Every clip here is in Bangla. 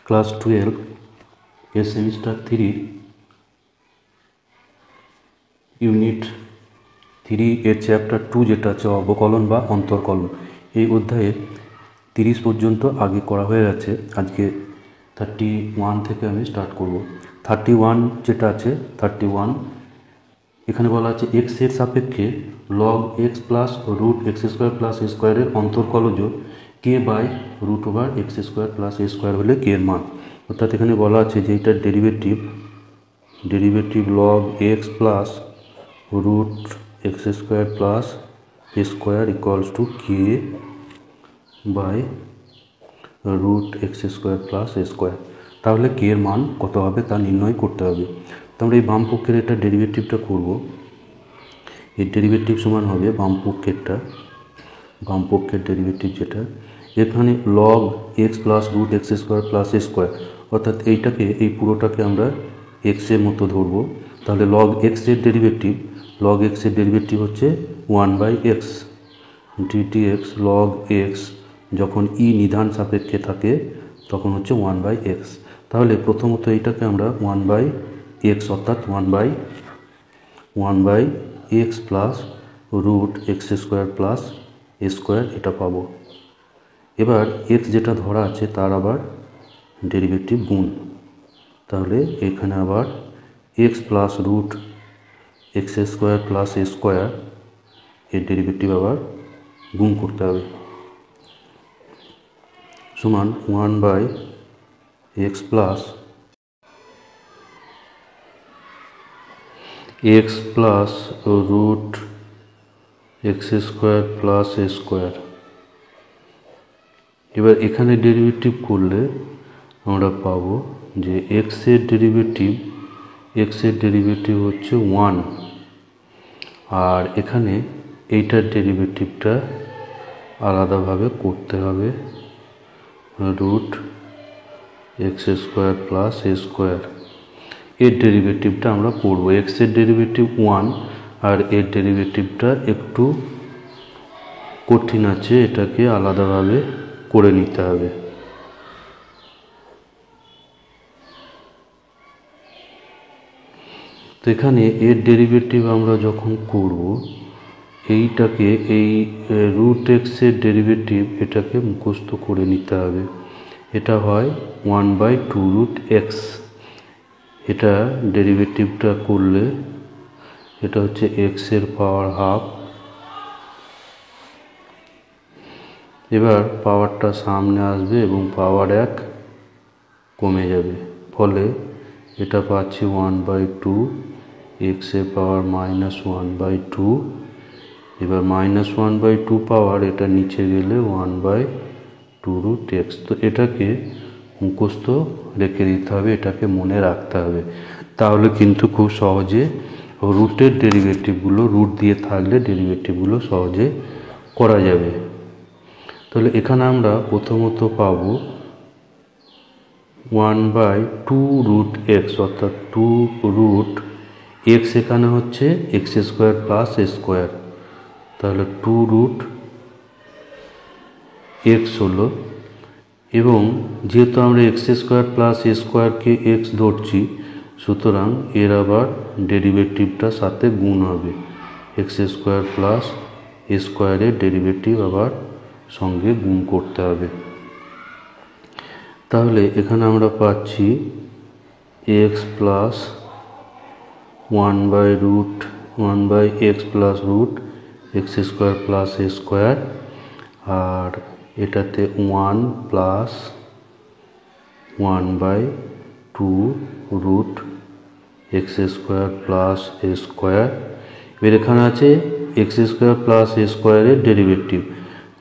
ক্লাস 12 এর সেমিস্টার 3 ইউনিট 3 এর চ্যাপ্টার 2 যেটা আছে অবকলন বা অন্তর্কলন, এই অধ্যায়ে 30 পর্যন্ত আগে করা হয়ে গেছে। আজকে 31 থেকে আমি স্টার্ট করব। 31 যেটা আছে 31 এখানে বলা আছে এক্স এর সাপেক্ষে log x plus root x square plus A স্কোয়ারের অন্তর্কলজ K by root over X square plus A square হলে কে এর মান। অর্থাৎ এখানে বলা আছে যে এটার derivative log x plus root x square plus A square equals to K by root x square plus A square. তাহলে কে এর মান কত হবে তা নির্ণয় করতে হবে। তো আমরা এই বাম পক্ষের এটা ডেরিভেটিভটা করব। এর ডেরিভেটিভ সমান হবে বাম পক্ষের ডেরিভেটিভ যেটা এখানে log x plus root x square plus এ স্কোয়ার, অর্থাৎ এই পুরোটাকে আমরা এক্সের মতো ধরবো। তাহলে লগ এক্সের ডেরিভেটিভ হচ্ছে 1/x dx লগ এক্স যখন নিধান সাপেক্ষে থাকে তখন হচ্ছে 1/x। তাহলে প্রথমত এইটাকে আমরা 1/x অর্থাৎ 1/x plus root x square plus এ স্কোয়ার এটা পাবো। এবার এক্স যেটা ধরা আছে তার আবার ডেরিভেটিভ গুণ, তাহলে এখানে আবার X plus root x square plus এ স্কোয়ার এর ডেরিভেটিভ আবার গুণ করতে হবে সমান 1/x plus X plus root x square plus এ স্কোয়ার। এবার এখানে ডেরিভেটিভ করলে আমরা পাবো যে এক্সের ডেরিভেটিভ হচ্ছে 1, আর এখানে এইটার ডেরিভেটিভটা আলাদাভাবে করতে হবে রুট এক্স স্কোয়ার প্লাস এ স্কোয়ার। এর ডেরিভেটিভটা আমরা করবো। এক্সের ডেরিভেটিভ 1 আর এর ডেরিভেটিভটা একটু কঠিন আছে, এটাকে আলাদাভাবে করে নিতে হবে। তো এখানে এর ডেরিভেটিভ আমরা যখন করব এইটাকে এই রুট এক্সের ডেরিভেটিভ এটাকে মুখস্থ করে নিতে হবে। এটা হয় 1/2 রুট এক্স। এটা ডেরিভেটিভটা করলে এটা হচ্ছে এক্সের পাওয়ার হাফ। এবার পাওয়ারটা সামনে আসবে এবং পাওয়ার 1 কমে যাবে, ফলে এটা পাচ্ছি 1/2 এক্সের পাওয়ার -1/2। এবার -1/2 পাওয়ার এটা নিচে গেলে 1/2 রুট এক্স। তো এটাকে মুখস্থ রেখে দিতে হবে, এটাকে মনে রাখতে হবে, তাহলে কিন্তু খুব সহজে রুটের ডেরিভেটিভগুলো রুট দিয়ে থাকলে ডেরিভেটিভগুলো সহজে করা যাবে। তাহলে এখানে আমরা প্রথমত পাবো 1/2 রুট এক্স, অর্থাৎ 2 রুট এক্স এখানে হচ্ছে এক্স স্কোয়ার প্লাস এ স্কোয়ার। তাহলে 2 রুট এক্স হলো, এবং যেহেতু আমরা এক্স স্কোয়ার প্লাস এ স্কোয়ারকে এক্স ধরছি সুতরাং এর আবার ডেরিভেটিভটা সাথে গুণ হবে। এক্স স্কোয়ার প্লাস এ স্কোয়ারের ডেরিভেটিভ আবার সঙ্গে গুণ করতে হবে। তাহলে এখানে আমরা পাচ্ছি X plus 1/x plus root x square plus এ স্কোয়ার, আর এটাতে 1 plus 1/2 root x square plus এ স্কোয়ার। এবার এখানে আছে এক্স স্কোয়ার প্লাস এ স্কোয়ারের ডেরিভেটিভ।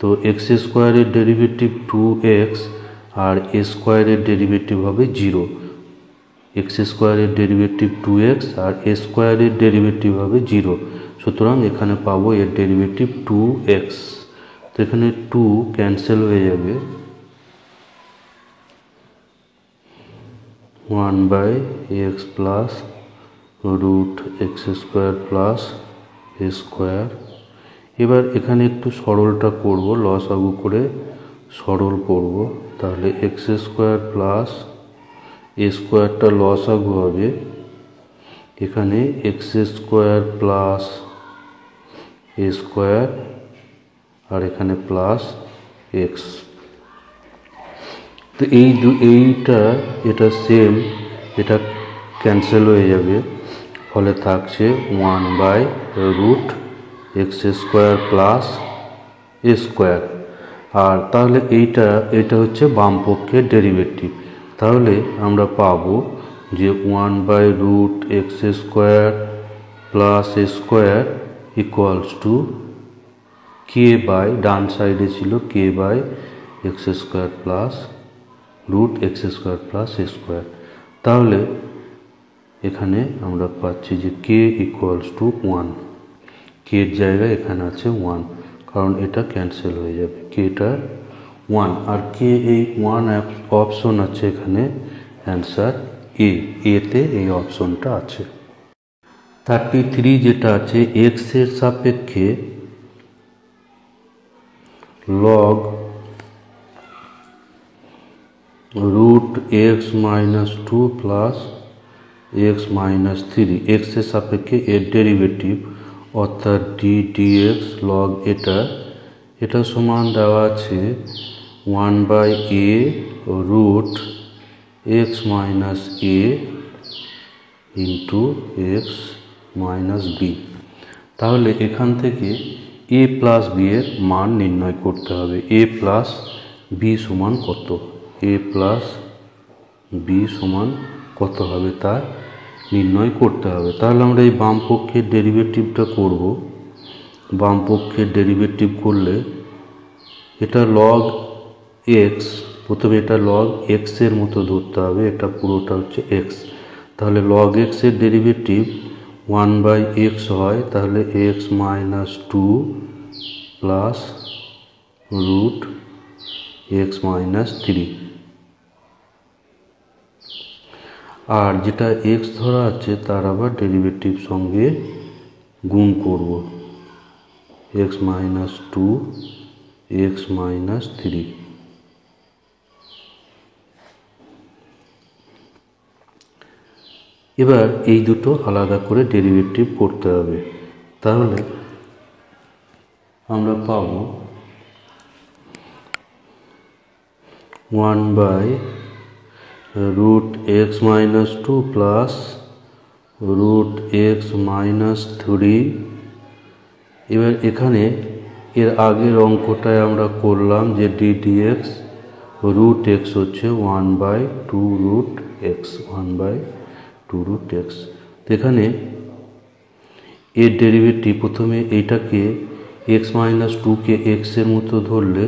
তো এক্স স্কোয়ারের ডেরিভেটিভ 2x আর এ স্কোয়ারের ডেরিভেটিভ হবে 0। এক্স স্কোয়ারের ডেরিভেটিভ 2x আর এ স্কোয়ারের ডেরিভেটিভ হবে 0, সুতরাং এখানে পাবো এর ডেরিভেটিভ 2x। তো এখানে 2 ক্যান্সেল হয়ে যাবে, 1/x plus root x square plus এ স্কোয়ার। এবার এখানে একটু সরলটা করব, লসাগু করে সরল করব। তাহলে এক্স স্কোয়ার প্লাস এ স্কোয়ারটা লসাগু হবে এখানে এক্স স্কোয়ার প্লাস এ স্কোয়ার আর এখানে প্লাস এক্স। তো এটা সেম, এটা ক্যান্সেল হয়ে যাবে, ফলে থাকছে 1/√এক্স স্কোয়ার প্লাস এ স্কোয়ার। আর তাহলে এটা হচ্ছে বাম পক্ষের ডেরিভেটিভ। তাহলে আমরা পাবো যে 1/√এক্স square plus A square equals to K by, ডান সাইডে ছিল K by x square plus √x square plus A square. তাহলে এখানে আমরা পাচ্ছি যে কে ইকুয়ালস টু 1, কের জায়গায় এখানে আছে 1, কারণ এটা ক্যান্সেল হয়ে যাবে, কেটা 1 আর কে এই 1 অপশন আছে এখানে, অ্যান্সার এতে এই অপশনটা আছে। 33 যেটা আছে এক্স এর সাপেক্ষে log √(x-2 plus x-3) x এর সাপেক্ষে এর ডেরিভেটিভ অর্থাৎ dx লগ এটা সমান দেওয়া আছে 1/(a√x-a) ইন্টু x-b। তাহলে এখান থেকে a প্লাস b এর মান নির্ণয় করতে হবে। a প্লাস b সমান কত, a প্লাস b সমান কত হবে তা নির্ণয় করতে হবে। তাহলে আমরা এই বাম পক্ষের ডেরিভেটিভটা করব। বাম পক্ষের ডেরিভেটিভ করলে এটা লগ এক্স, প্রথমে এটা লগ এক্স এর মতো ধরতে হবে, এটা পুরোটা হচ্ছে এক্স। তাহলে লগ এক্স এর ডেরিভেটিভ 1/x হয়, তাহলে x-2 প্লাস √(x-3) আর যেটা x ধরা আছে তার আবার ডেরিভেটিভ সঙ্গে গুণ করব, x-2 x-3। এবার এই দুটো আলাদা করে ডেরিভেটিভ করতে হবে। তাহলে আমরা পাব 1/√(x-2 প্লাস √(x-3)। এবার এখানে এর আগের অঙ্কটায় আমরা করলাম যে ddx √x হচ্ছে 1/2√x, 1/2√x। তো এখানে এর ডেরিভেটিভ প্রথমে এইটাকে x-2কে x এর মতো ধরলে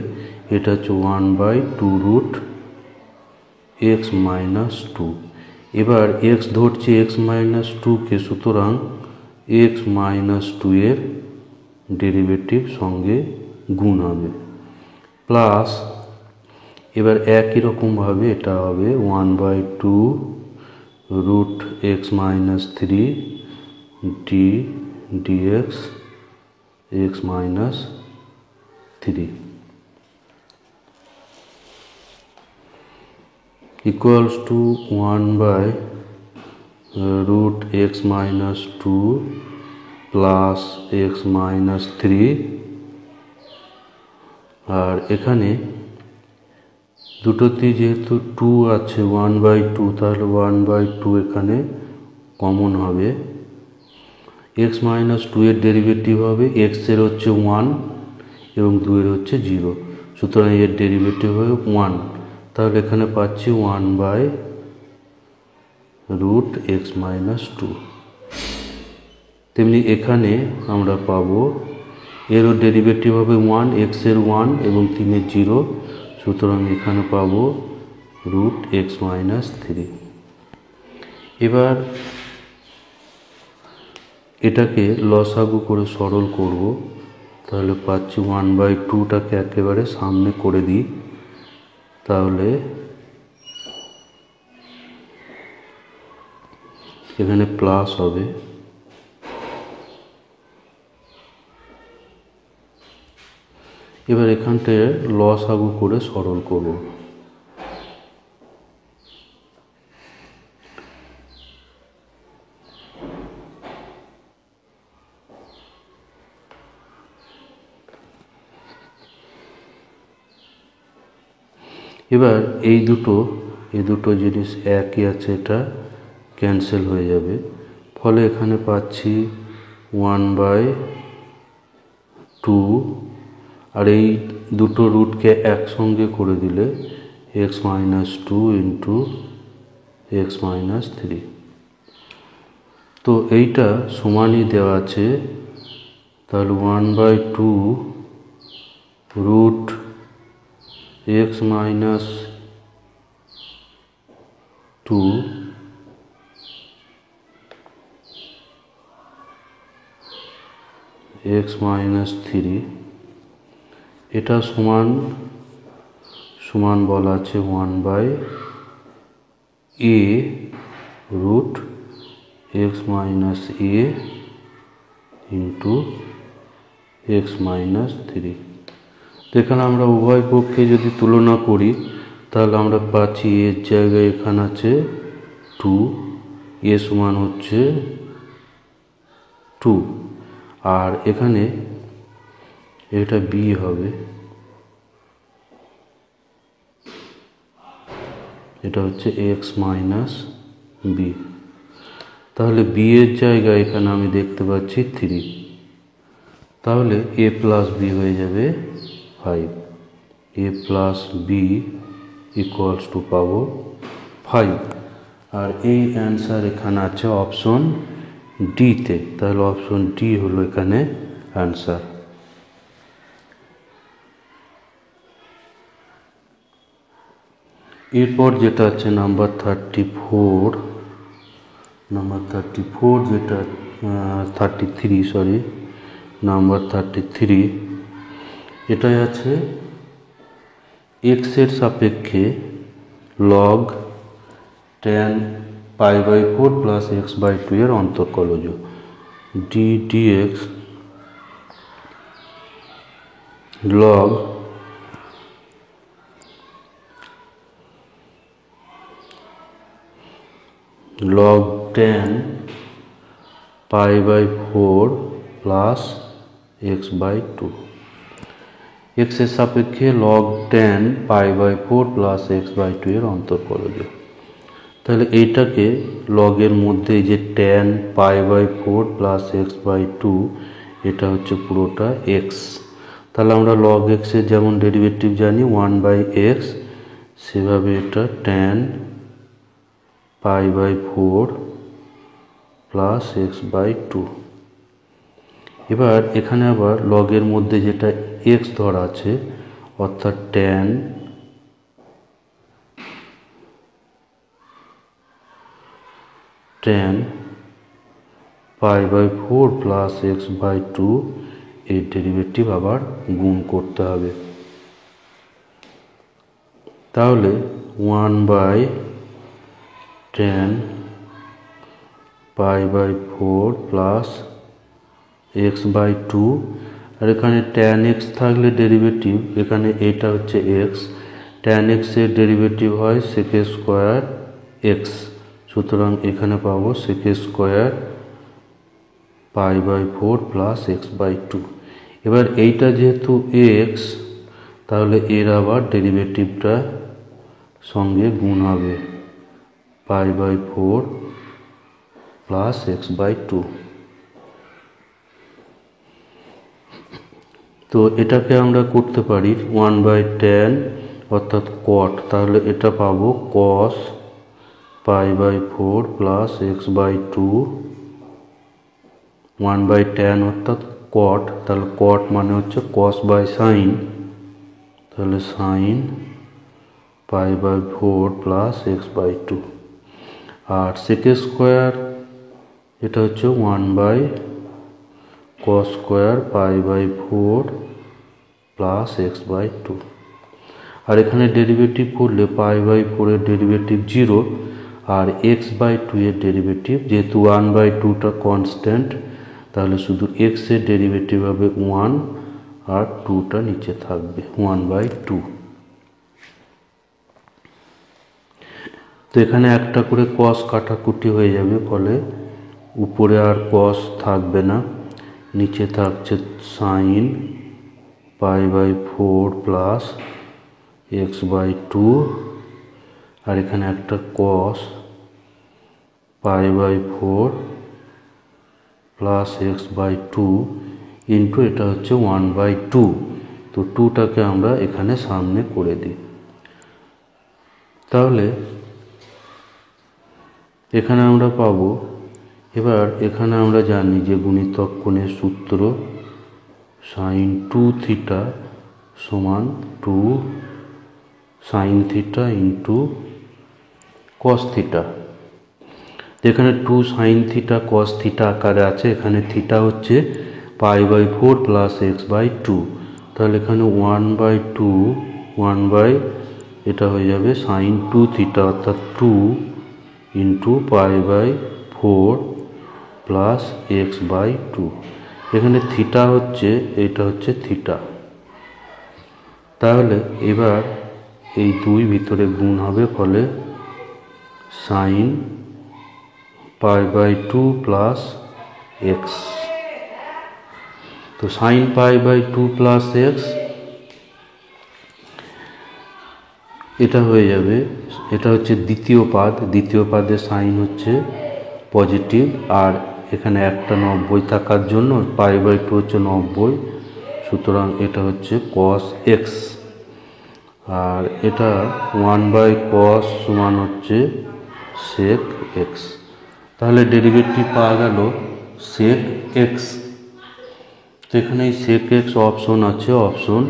এটা হচ্ছে 1/2√x-2। এবার x ধরছে x-2কে, সুতরাং x-2 এর ডেরিভেটিভ সঙ্গে গুণ হবে, প্লাস এবার একই রকমভাবে এটা হবে 1/2√x-3 dx x-3 equals to 1/√x-2 plus x-3। আর এখানে দুটোতেই যেহেতু 2 আছে 1/2, তাহলে 1/2 এখানে কমন হবে। x-2 এর ডেরিভেটিভ হবে, x এর হচ্ছে 1 এবং 2 এর হচ্ছে 0, সুতরাং এর ডেরিভেটিভ হবে 1। তাহলে এখানে পাচ্ছি 1/√x-2। তেমনি এখানে আমরা পাবো এরও ডেরিভেটিভ হবে 1, x এর 1 এবং 3 এর 0, সুতরাং এখানে পাবো √x-3। এবার এটাকে লসাগু করে সরল করব। তাহলে পাচ্ছি 1/2টাকে একেবারে সামনে করে দিই, তাহলে এখানে প্লাস হবে। এবার এখানটায় লসাগু করে সরল করব। এবার এই দুটো জিনিস একই আছে, এটা ক্যান্সেল হয়ে যাবে, ফলে এখানে পাচ্ছি 1/2, আর এই দুটো রুটকে একসঙ্গে করে দিলে x-2 ইন্টু x-3। তো এইটা সমানই দেওয়া আছে, তাহলে 1/2 রুট x-2 x-3, এটা সমান বলা আছে 1/a root x-a into x-3। এখানে আমরা উভয় পক্ষে যদি তুলনা করি তাহলে আমরা পাচ্ছি এর জায়গায় এখানে আছে 2, এ সমান হচ্ছে 2, আর এখানে এটা b হবে, এটা হচ্ছে x-b। তাহলে b এর জায়গায় এখানে আমি দেখতে পাচ্ছি 3, তাহলে a প্লাস b হয়ে যাবে 5, a plus b equals to পাবো 5। আর এই অ্যান্সার এখানে আছে অপশন ডিতে, তাহলে অপশন ডি হলো এখানে অ্যান্সার। এরপর যেটা আছে নাম্বার 34, যেটা 33, এটাই আছে x এর সাপেক্ষে log tan π/4 প্লাস x/2 এর অন্তর্কলজ d dx log tan π/4 plus x/2, x এর সাপেক্ষে log tan π/4 প্লাস x/2 এর অন্তর্কলজ। তাহলে এইটাকে লগের মধ্যে যে tan π/4 প্লাস x/2, এটা হচ্ছে পুরোটা x, তাহলে আমরা log x এর যেমন ডেরিভেটিভ জানি 1/x, সেভাবে এটা tan π/4 প্লাস x/2। এবার এখানে আবার লগের মধ্যে যেটা x ধরা আছে, অর্থাৎ tan π/4 প্লাস x/2 এর ডেরিভেটিভ আবার গুণ করতে হবে, তাহলে 1/tan π/4 প্লাস x/2, আর এখানে tan x থাকলে ডেরিভেটিভ, এখানে এটা হচ্ছে x, tan x এর ডেরিভেটিভ হয় sec স্কোয়ার x, সুতরাং এখানে পাবো sec স্কোয়ার π/4 প্লাস x/2। এবার এইটা যেহেতু x, তাহলে এর আবার ডেরিভেটিভটা সঙ্গে গুণ হবে π/4 প্লাস x/2। তো এটাকে আমরা করতে পারি 1/tan অর্থাৎ cot, তাহলে এটা পাবো cos π/4 প্লাস x/2, 1/tan অর্থাৎ cot, তাহলে cot মানে হচ্ছে cos বাই sin, তাহলে sin π/4 প্লাস x/2, আর sec স্কোয়ার এটা হচ্ছে 1/cos স্কোয়ার π/4 প্লাস x/2, আর এখানে ডেরিভেটিভ করলে π/4 এর ডেরিভেটিভ 0, আর x/2 এর ডেরিভেটিভ, যেহেতু 1/2টা কনস্ট্যান্ট, তাহলে শুধু x এর ডেরিভেটিভ হবে 1, আর 2টা নিচে থাকবে 1/2। তো এখানে একটা করে cos কাটাকুটি হয়ে যাবে, ফলে উপরে আর cos থাকবে না, নিচে থাকছে sin π/4 প্লাস x/2 আর এখানে একটা cos π/4 প্লাস x/2 ইন্টু এটা হচ্ছে 1/2। তো 2টাকে আমরা এখানে সামনে করে দিই। তাহলে এখানে আমরা পাবো, এবার এখানে আমরা জানি যে গুণিতক কোণের সূত্র sin 2θ সমান 2 sin θ ইন্টু cos θ। এখানে 2 sin θ cos θ আকারে আছে, এখানে থিটা হচ্ছে π/4 প্লাস x/2। তাহলে এখানে 1/2 এটা হয়ে যাবে sin 2θ অর্থাৎ 2 ইন্টু π/4 প্লাস x/2। এখানে থিটা হচ্ছে, এটা হচ্ছে থিটা। তাহলে এবার এই 2 ভিতরে গুণ হবে, ফলে sin π/2 প্লাস x। তো sin π/2 প্লাস x এটা হয়ে যাবে, এটা হচ্ছে দ্বিতীয় পাদ। দ্বিতীয় পাদের সাইন হচ্ছে পজিটিভ, আর এখানে একটা 90 থাকার জন্য π/2 হচ্ছে 90, সুতরাং এটা হচ্ছে cos x। আর এটা 1/cos সমান হচ্ছে sec x। তাহলে ডেরিভেটিভ পাওয়া গেল sec x। তো এখানে এই sec x অপশন আছে, অপশন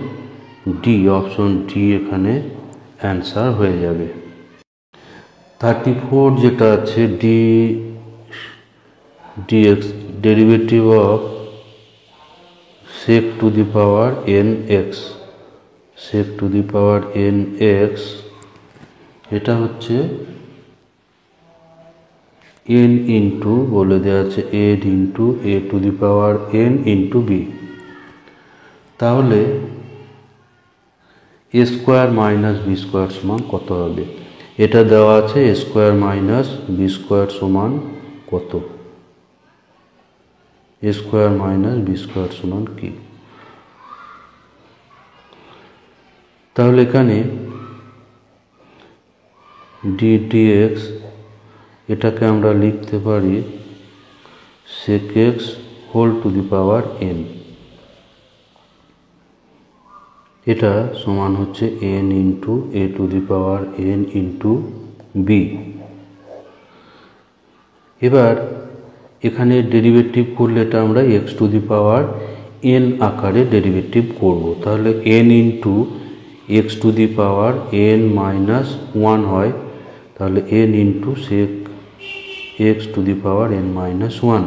ডি এখানে অ্যান্সার হয়ে যাবে। 34 যেটা আছে dx derivative of sec to the power nx, sec to the power nx এটা হচ্ছে n ইন্টু বলে দেওয়া আছে n into a to the power n into b। তাহলে a square minus b square সমান কত হবে? এটা দেওয়া আছে a square minus b square সমান কত? a square minus b square সমান কি? তাহলে এখানে dx এটাকে আমরা লিখতে পারি sec x whole to the power n। এটা সমান হচ্ছে n into a to the power n into b। এবার এখানে ডেরিভেটিভ করলে এটা আমরা x to the power n আকারে ডেরিভেটিভ করব। তাহলে n into x to the power n minus 1 হয়, তাহলে n into sec x to the power n minus 1।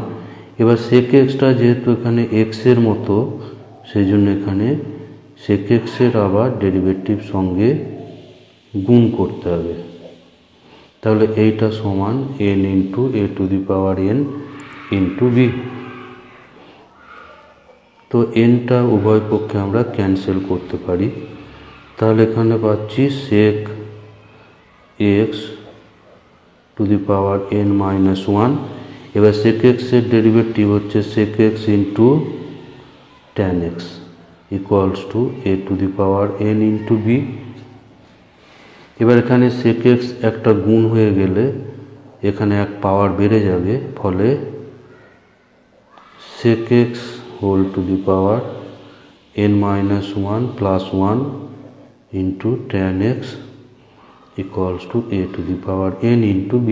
এবার sec xটা যেহেতু এখানে x এর মতো, সেই জন্য এখানে sec x এর আবার ডেরিভেটিভ সঙ্গে গুণ করতে হবে। তাহলে এইটা সমান n into a to the power n into b। তো nটা উভয় পক্ষে আমরা ক্যান্সেল করতে পারি। তাহলে এখানে পাচ্ছি sec x to the power n minus 1। এবার sec x এর ডেরিভেটিভ হচ্ছে sec x into tan x equals to a to the power n into b। এবার এখানে sec x একটা গুণ হয়ে গেলে এখানে এক পাওয়ার বেড়ে যাবে, ফলে sec x whole to the power n minus 1 plus 1 into tan x equals to a to the power n into b।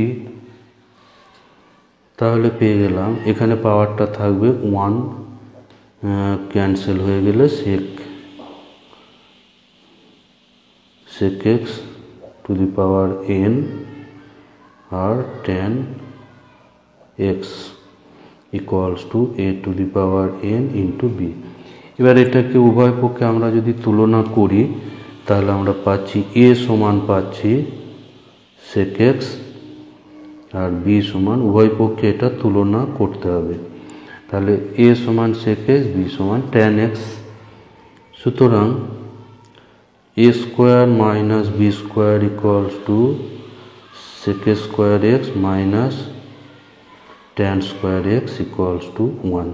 তাহলে পেয়ে গেলাম, এখানে পাওয়ারটা থাকবে 1, ক্যান্সেল হয়ে গেলে sec x to the power n আর tan x equals to a to the power n into b। এবার এটাকে উভয় পক্ষে আমরা যদি তুলনা করি, তাহলে আমরা পাচ্ছি a সমান পাচ্ছি sec x আর b সমান, উভয় পক্ষে এটা তুলনা করতে হবে। তাহলে a সমান sec x, b সমান tan x। সুতরাং a square minus b square equals to sec square x minus tan square x equals to 1।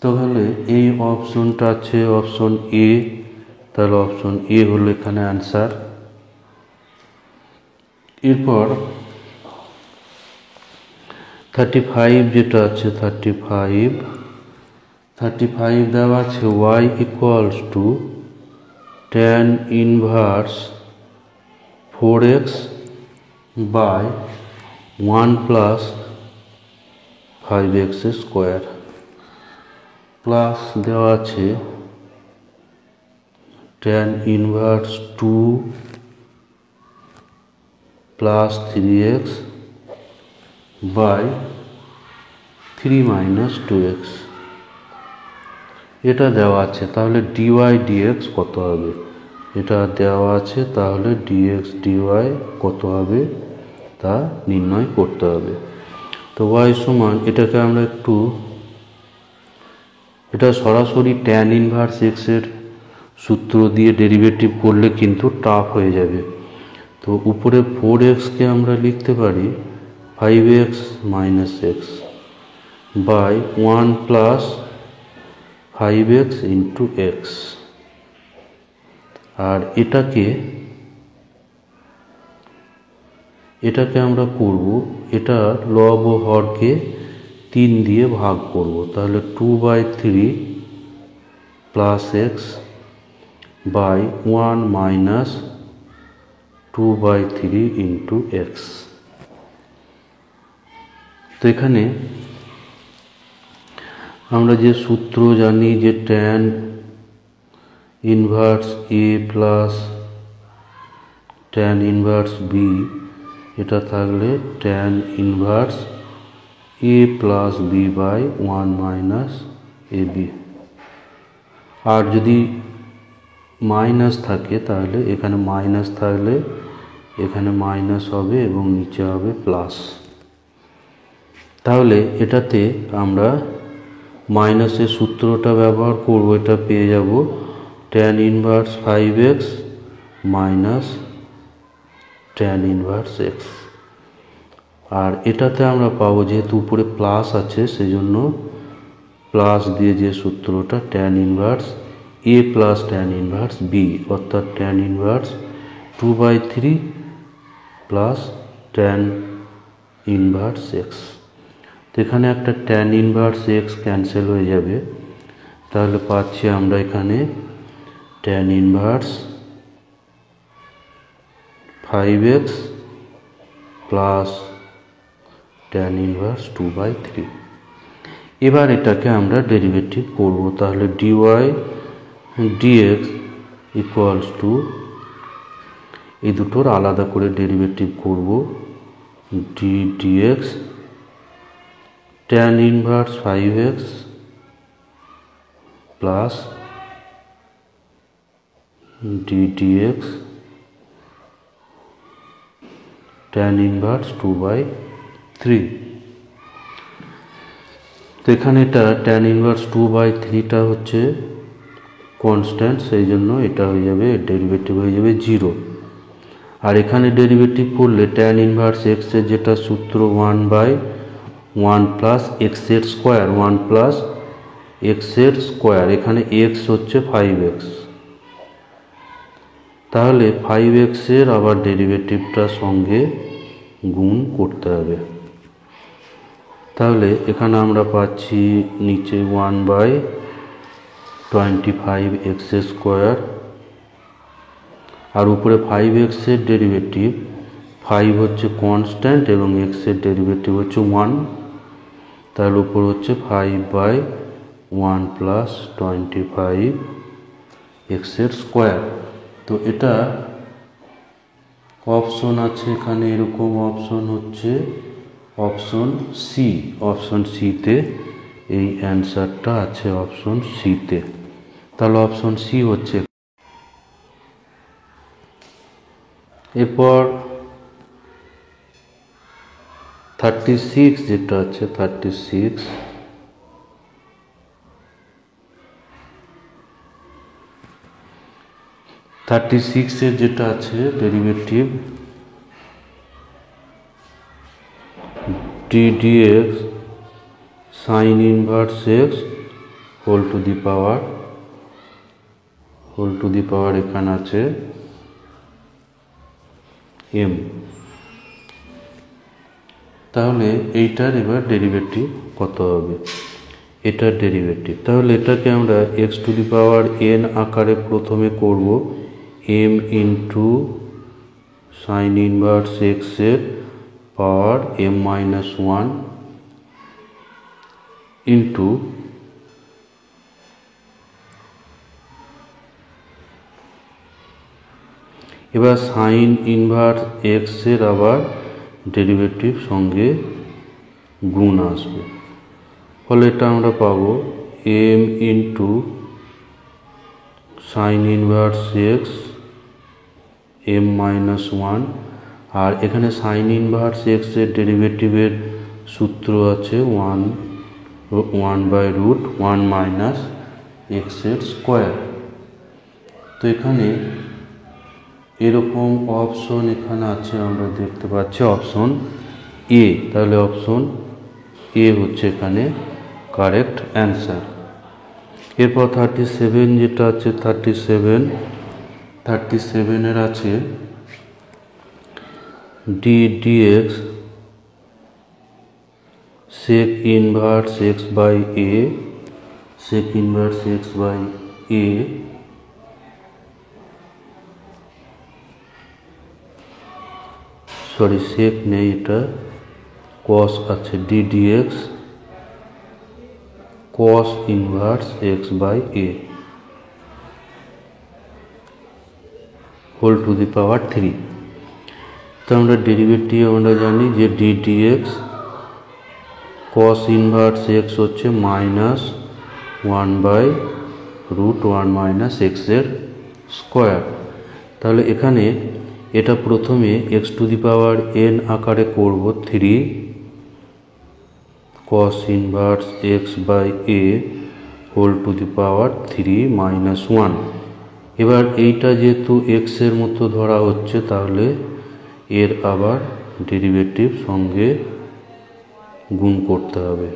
তাহলে এই অপশনটা আছে অপশন এ, তাহলে অপশন এ হলো এখানে অ্যান্সার। এরপর 35 যেটা আছে, 35 দেওয়া আছে y equals to tan inverse 4x by 1 plus 5x square, plus দেওয়া আছে tan inverse 2 plus 3x by 3 minus 2x, এটা দেওয়া আছে। তাহলে dy dx কত হবে, এটা দেওয়া আছে, তাহলে dx dy কত হবে তা নির্ণয় করতে হবে। তো y সমান, এটাকে আমরা একটু, এটা সরাসরি tan ইনভার্স x এর সূত্র দিয়ে ডেরিভেটিভ করলে কিন্তু টাফ হয়ে যাবে। তো উপরে 4xকে আমরা লিখতে পারি 5x minus X by 1 plus 5x into X. আর এটাকে আমরা করব, এটা লব ও হরকে 3 দিয়ে ভাগ করব, তাহলে 2/3 plus x by 1 minus 2/3 into x. তো এখানে আমরা যে সূত্র জানি যে tan inverse a plus tan inverse b, এটা থাকলে tan inverse a plus b by 1 minus ab। আর যদি মাইনাস থাকে তাহলে এখানে মাইনাস থাকলে এখানে মাইনাস হবে এবং নিচে হবে প্লাস। তাহলে এটাতে আমরা মাইনাসের সূত্রটা ব্যবহার করব, এটা পেয়ে যাব tan inverse 5x minus tan inverse x। আর এটাতে আমরা পাবো, যেহেতু উপরে প্লাস আছে সেজন্য প্লাস দিয়ে যে সূত্রটা tan inverse a plus tan inverse b, অর্থাৎ tan inverse 2/3 plus tan inverse x। তো এখানে একটা tan ইনভার্স x ক্যান্সেল হয়ে যাবে, তাহলে পাচ্ছি আমরা এখানে tan inverse 5x plus tan inverse 2/3। এবার এটাকে আমরা ডেরিভেটিভ করব, তাহলে dy dx ইকুয়ালস টু, এই দুটোর আলাদা করে ডেরিভেটিভ করব, dx tan inverse 5x plus dx tan inverse 2/3। তো এখানে এটা tan ইনভার্স 2/3টা হচ্ছে কনস্ট্যান্ট, সেই জন্য এটা হয়ে যাবে, ডেরিভেটিভ হয়ে যাবে 0। আর এখানে ডেরিভেটিভ করলে tan ইনভার্স x এর যেটা সূত্র 1/1 প্লাস x এর স্কোয়ার, 1 প্লাস x এর স্কোয়ার, এখানে x হচ্ছে 5x, তাহলে 5x এর আবার ডেরিভেটিভটা সঙ্গে গুণ করতে হবে। তাহলে এখানে আমরা পাচ্ছি নিচে 1/25x স্কোয়ার, আর উপরে 5x এর ডেরিভেটিভ, 5 হচ্ছে কনস্ট্যান্ট এবং x এর ডেরিভেটিভ হচ্ছে 1, তাহলে উপর হচ্ছে 5/1 প্লাস 25x এর স্কোয়ার। তো এটা অপশন আছে এখানে, এরকম অপশন হচ্ছে অপশন সি, অপশন সিতে এই অ্যান্সারটা আছে, অপশন সিতে। তাহলে অপশন সি হচ্ছে। এরপর 36 যেটা আছে, 36 এর যেটা আছে derivative dx sin inverse x whole to the power whole to the power এখানে আছে m। তাহলে এইটার এবার ডেরিভেটিভ কত হবে, এটার ডেরিভেটিভ, তাহলে এটাকে আমরা x to the power n আকারে প্রথমে করব m into sign inverse x এর পাওয়ার m-1 ইন্টু এবার সাইন ইনভার্স এক্স এর আবার ডেরিভেটিভ সঙ্গে গুণ আসবে, ফলে এটা আমরা পাবো m into sign inverse x m-1, আর এখানে সাইন ইনভার্স এক্স এর ডেরিভেটিভের সূত্র আছে 1/√1 মাইনাস এক্স এর স্কোয়ার। তো এখানে এরকম অপশন এখানে আছে, আমরা দেখতে পাচ্ছি অপশন এ, তাহলে অপশন এ হচ্ছে এখানে কারেক্ট অ্যান্সার। এরপর 37 যেটা আছে 37 আছে dx sec inverse x by a, sec inverse x by a sorry sec নেই, এটা cos আছে, ddx cos inverse x by a whole to the power 3। তো আমরা ডেরিভেটিভ আমরা জানি যে ddx cos ইনভার্স x হচ্ছে -1/√1 মাইনাস x এর স্কোয়ার। তাহলে এখানে এটা প্রথমে x to the power n আকারে করব 3 cos inverse x by a whole to the power 3 -1। এবার এইটা যেহেতু x এর মতো ধরা হচ্ছে, তাহলে এর আবার ডেরিভেটিভ সঙ্গে গুণ করতে হবে।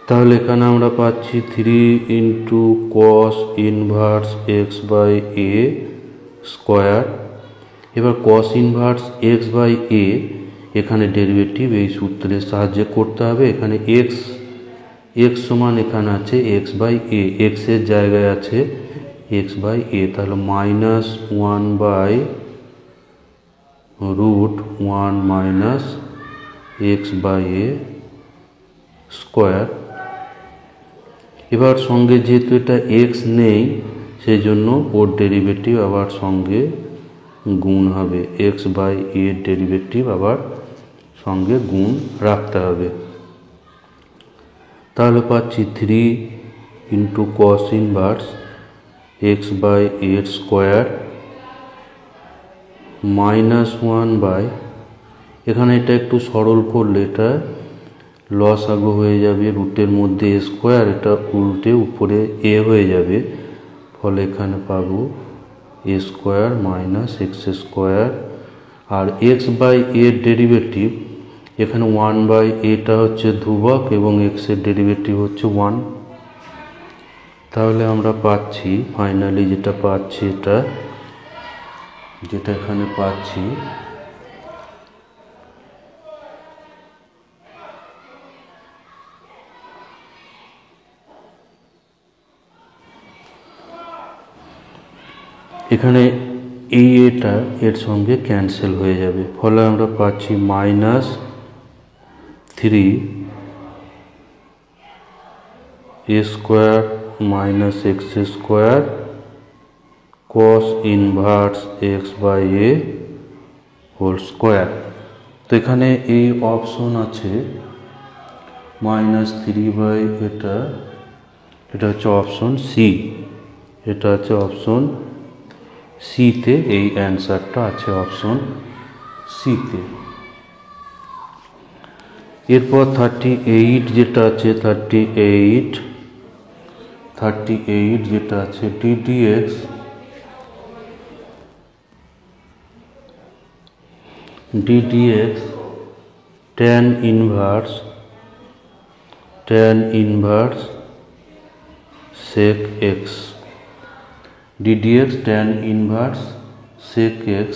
তাহলে এখানে আমরা পাচ্ছি 3 into cos inverse x by a square. এবার cos inverse x by a এখানে ডেরিভেটিভ এই সূত্রের সাহায্যে করতে হবে। এখানে x সমান এখানে আছে x বাই a, x এর জায়গায় আছে x বাই a, তাহলে -1/√1 minus x by a square. এবার সঙ্গে যেহেতু এটা x নেই, সেই জন্য ওর ডেরিভেটিভ আবার সঙ্গে গুণ হবে, x বাই a এর ডেরিভেটিভ আবার সঙ্গে গুণ রাখতে হবে। তাহলে পাচ্ছি 3 into cos inverse x by a square -1 এখানে এটা একটু সরল করলে এটা লসাগু হয়ে যাবে, রুটের মধ্যে a স্কোয়ার, এটা উল্টে উপরে a হয়ে যাবে, ফলে এখানে পাবো a square minus x square. আর x বাই a এর ডেরিভেটিভ এখানে 1/a হচ্ছে ধ্রুবক এবং x এর ডেরিভেটিভ হচ্ছে 1। তাহলে আমরা পাচ্ছি ফাইনালি যেটা পাচ্ছি, যেটা এখানে পাচ্ছি এখানে এই এটা এর সঙ্গে ক্যান্সেল হয়ে যাবে, ফলে আমরা পাচ্ছি -3 a square minus x square cos inverse x by a whole square. তো এখানে এই অপশন আছে -3 এটা হচ্ছে অপশন সি, এটা হচ্ছে অপশন সিতে, এই অ্যান্সারটা আছে অপশন সিতে। এরপর 38 যেটা আছে 38 যেটা আছে ddx tan inverse sec x, ddx tan inverse sec x,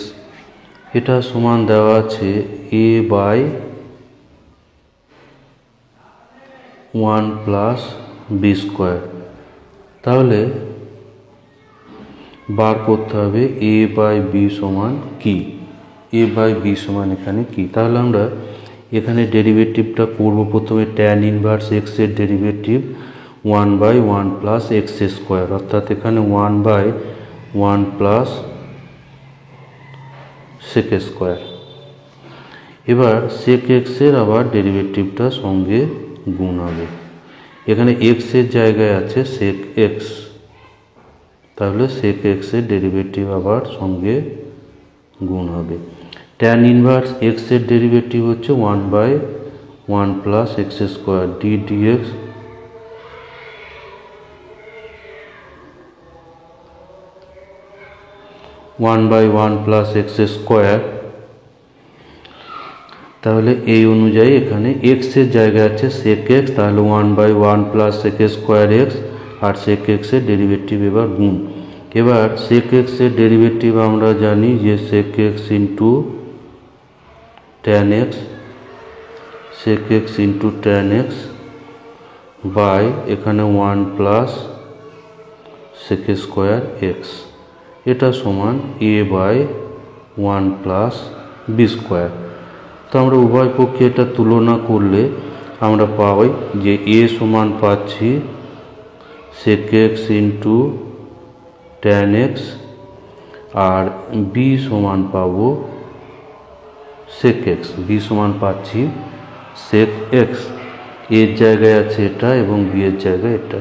এটা সমান দেওয়া আছে a by 1 plus b square. তাহলে বার করতে হবে a বাই বি সমান কি, a বাই বি সমান এখানে কি। তাহলে আমরা এখানে ডেরিভেটিভটা করব প্রথমে ট্যান ইনভার্স এক্স এর derivative 1 by 1 plus x square, অর্থাৎ এখানে 1 বাই 1 প্লাস সেক স্কোয়ার। এবার সেক এক্সের আবার ডেরিভেটিভটা সঙ্গে গুণ হবে, এখানে এক্সের জায়গায় আছে সেক এক্স, তাহলে সেক এক্সের ডেরিভেটিভ আবার সঙ্গে গুণ হবে। ট্যান ইনভার্স এক্সের ডেরিভেটিভ হচ্ছে 1 by 1 plus x square d d x, one by 1 plus x square. তাহলে এই অনুযায়ী এখানে এক্সের জায়গায় আছে সেক এক্স, তাহলে 1 by 1 plus sec square X, আর সেক এক্সের ডেরিভেটিভ এবার গুণ। এবার সেক এক্সের ডেরিভেটিভ আমরা জানি যে sec x into tan x, sec x into tan x by এখানে 1 প্লাস সেক স্কোয়ার এক্স, এটা সমান a by 1 plus b square. তো আমরা উভয় পক্ষে এটা তুলনা করলে আমরা পাই যে এ সমান পাচ্ছি sec x into tan X, আর বি সমান পাবো সেক এক্স, বি সমান পাচ্ছি সেক এক্স, এর জায়গায় আছে এটা এবং বি এর জায়গায় এটা।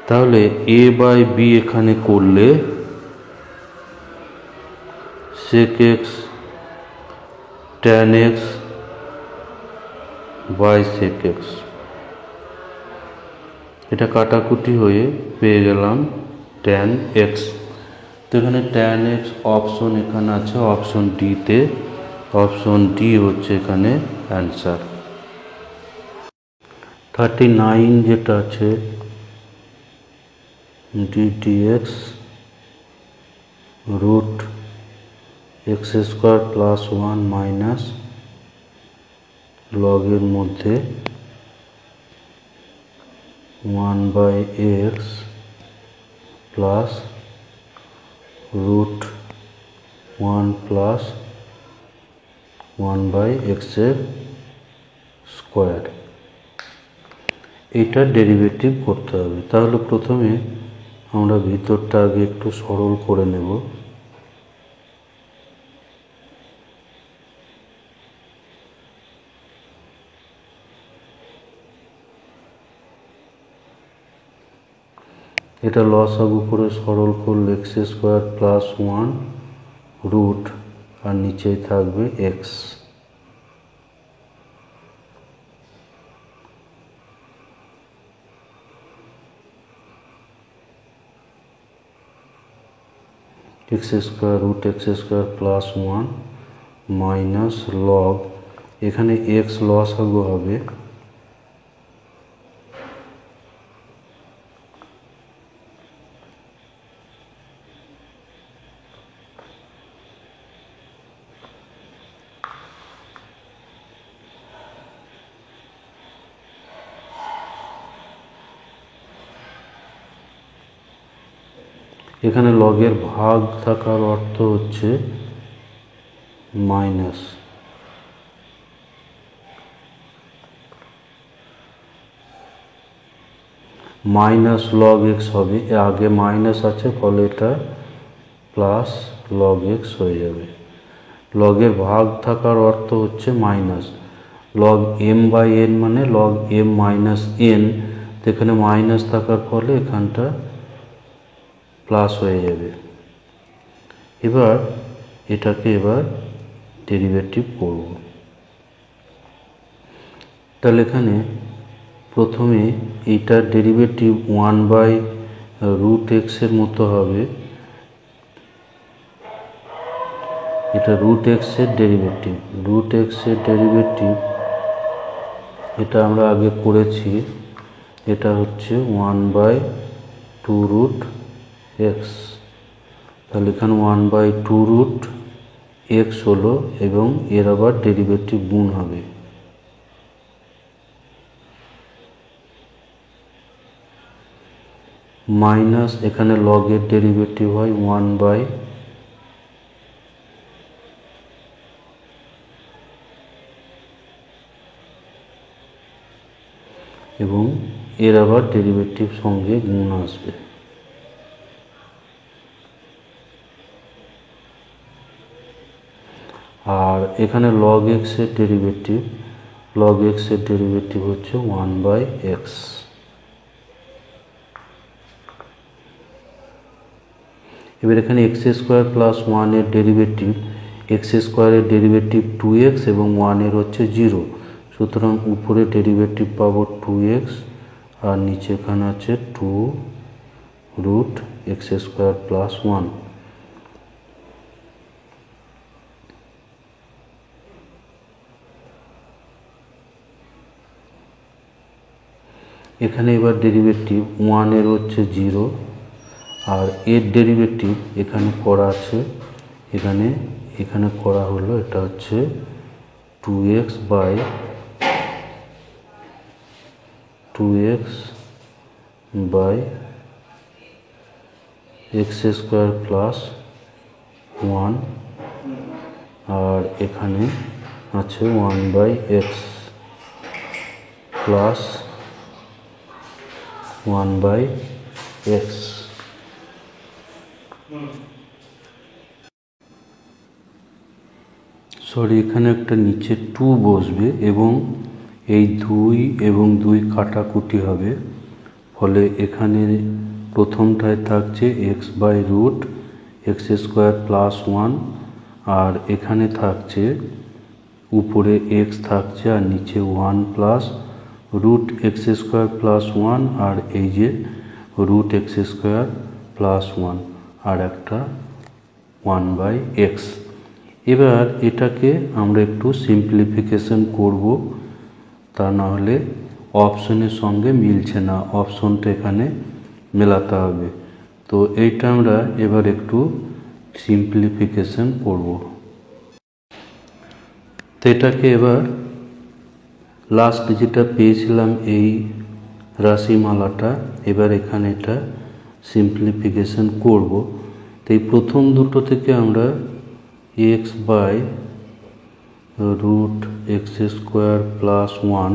তাহলে এ বাই বি এখানে করলে sec x tan x by sec x, এটা কাটাকুটি হয়ে পেয়ে গেলাম ট্যান এক্স। তো এখানে ট্যান এক্স অপশন এখানে আছে অপশন ডিতে, অপশন ডি হচ্ছে এখানে অ্যান্সার। 39 যেটা আছে D DX root x square plus 1 minus লগের মধ্যে 1 by X plus root 1 plus 1 by এক্সের স্কোয়ার, এইটার ডেরিভেটিভ করতে হবে। তাহলে প্রথমে আমরা ভিতরটা আগে একটু সরল করে নেব। এটা লসাগু করে সরল করলে এক্স স্কোয়ার প্লাস 1 রুট আর নিচেই থাকবে x. X square root x square plus 1 minus log, এখানে এক্স লসাগু হবে এখানে লগের ভাগ থাকার অর্থ হচ্ছে মাইনাস, মাইনাস লগ এক্স হবে, আগে মাইনাস আছে ফলে এটা প্লাস লগ এক্স হয়ে যাবে। লগের ভাগ থাকার অর্থ হচ্ছে minus, log m by n মানে লগ এম মাইনাস এন, এখানে মাইনাস থাকার ফলে এখানটা প্লাস হয়ে যাবে। এবার এটাকে এবার ডেরিভেটিভ করব। তাহলে এখানে প্রথমে এইটার ডেরিভেটিভ 1 বাই রুট এক্সের মতো হবে, এটা রুট এক্সের ডেরিভেটিভ, রুট এক্সের ডেরিভেটিভ এটা আমরা আগে করেছি, এটা হচ্ছে 1 বাই টু রুট এক্স, তাহলে এখানে 1/2 রুট এক্স হলো এবং এর আবার ডেরিভেটিভ গুণ হবে। মাইনাস এখানে লগের ডেরিভেটিভ হয় 1 এবং এর আবার ডেরিভেটিভ সঙ্গে গুণ আসবে। আর এখানে লগ এক্স এর ডেরিভেটিভ হচ্ছে 1/x। এবার এখানে এক্স স্কোয়ার প্লাস 1 এর ডেরিভেটিভ, এক্স স্কোয়ারের ডেরিভেটিভ 2x এবং 1 এর হচ্ছে 0, সুতরাং উপরে ডেরিভেটিভ পাবো 2x আর নিচে এখানে আছে 2 রুট এক্স স্কোয়ার প্লাস 1। এখানে এবার ডেরিভেটিভ 1 এর হচ্ছে 0 আর এর ডেরিভেটিভ এখানে করা আছে, এখানে করা হলো, এটা হচ্ছে 2x by 2x by x square plus 1 আর এখানে আছে 1/x প্লাস 1/x। সরি, এখানে একটা নিচে 2 বসবে এবং এই 2 এবং 2 কাটাকুটি হবে, ফলে এখানে প্রথমটায় থাকছে x by root x square plus 1 আর এখানে থাকছে উপরে এক্স থাকছে আর নিচে 1 plus root x square plus 1 আর এই যে রুট এক্স স্কোয়ার প্লাস 1 আর একটা 1/x। এবার এটাকে আমরা একটু সিম্পলিফিকেশন করব, তা না হলে অপশনের সঙ্গে মিলছে না, অপশনটা এখানে মেলাতে হবে। তো এইটা আমরা এবার একটু সিম্পলিফিকেশন করব। তো এটাকে এবার লাস্ট যেটা পেয়েছিলাম এই রাশিমালাটা, এবার এখানে এটা সিম্পলিফিকেশন করব। তো এই প্রথম দুটো থেকে আমরা x by root x square plus 1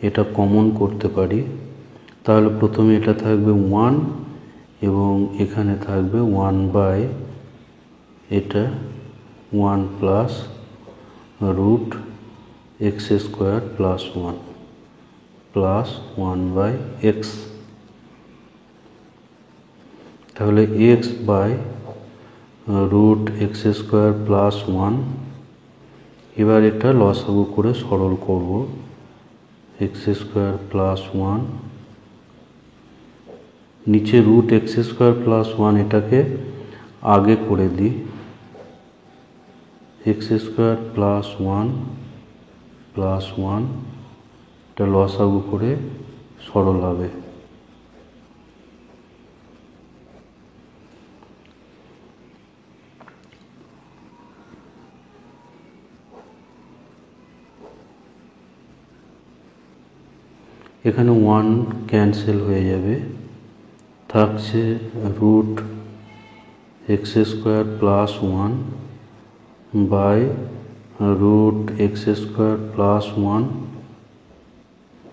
এটা কমন করতে পারি, তাহলে প্রথমে এটা থাকবে 1 এবং এখানে থাকবে 1 এটা 1 plus root x square plus 1 plus 1/x, তাহলে x by root x square plus 1। এবার এটা লসাগু করে সরল করব, এক্স স্কোয়ার প্লাস 1 নিচে রুট এক্স স্কোয়ার প্লাস 1 এটাকে আগে করে দিই, এক্স স্কোয়ার প্লাস 1 এটা লসাগু করে সরল হবে। এখানে 1 ক্যান্সেল হয়ে যাবে, থাকছে root x square plus 1 by root x square plus 1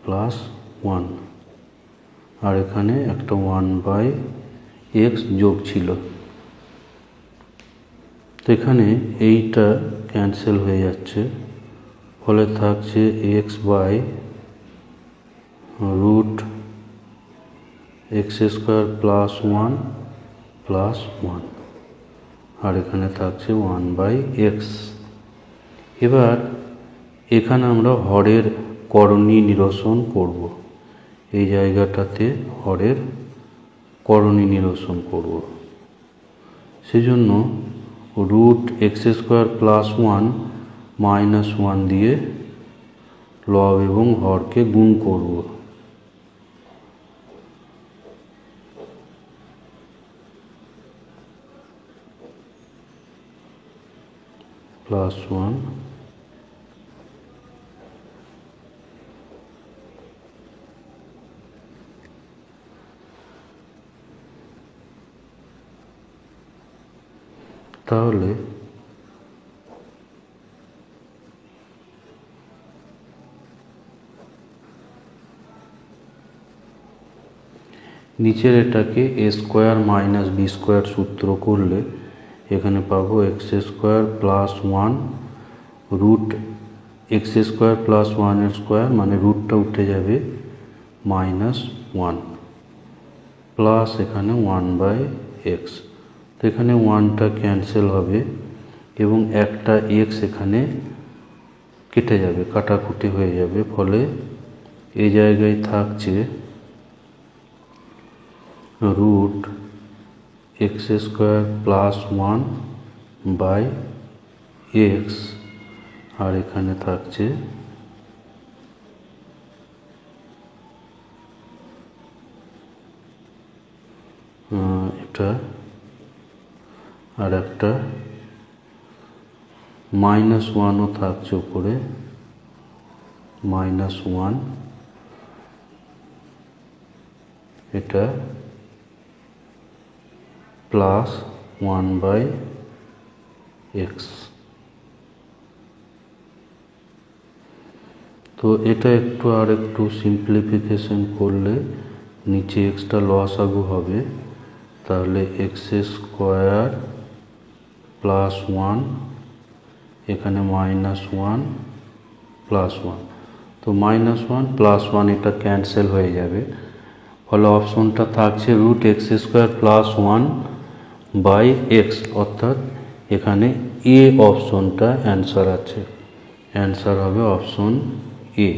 plus 1 আর এখানে একটা 1/x যোগ ছিল। তো এখানে এইটা ক্যান্সেল হয়ে যাচ্ছে, ফলে থাকছে x by root x square plus 1 plus 1 আর এখানে থাকছে 1/x। এবার এখানে আমরা হরের করণী নিরসন করব, এই জায়গাটাতে হরের করণী নিরসন করব, সেজন্য রুট এক্স স্কোয়ার প্লাস 1 -1 দিয়ে লব এবং হরকে গুণ করব। +1 তাহলে নিচের এটাকে a square minus b square সূত্র করলে এখানে পাবো x square plus 1 root x square plus 1 এর স্কোয়ার মানে রুটটা উঠে যাবে -1 প্লাস এখানে 1/x। তো এখানে 1টা ক্যান্সেল হবে এবং একটা x এখানে কেটে যাবে, কাটাকুটি হয়ে যাবে, ফলে এই জায়গায় থাকছে root x square plus 1/x আর এখানে থাকছে এটা আর একটা -1ও থাকছে উপরে -1 এটা প্লাস 1/x। তো এটা আর একটু সিম্পলিফিকেশন করলে নিচে এক্সটা লসাগু হবে, তাহলে এক্স স্কোয়ার প্লাস 1 এখানে -1 প্লাস 1, তো -1 প্লাস 1 এটা ক্যান্সেল হয়ে যাবে, ফলে অপশনটা থাকছে root x square plus 1/x, অর্থাৎ এখানে এ অপশনটা অ্যান্সার আছে, অ্যান্সার হবে অপশন এ।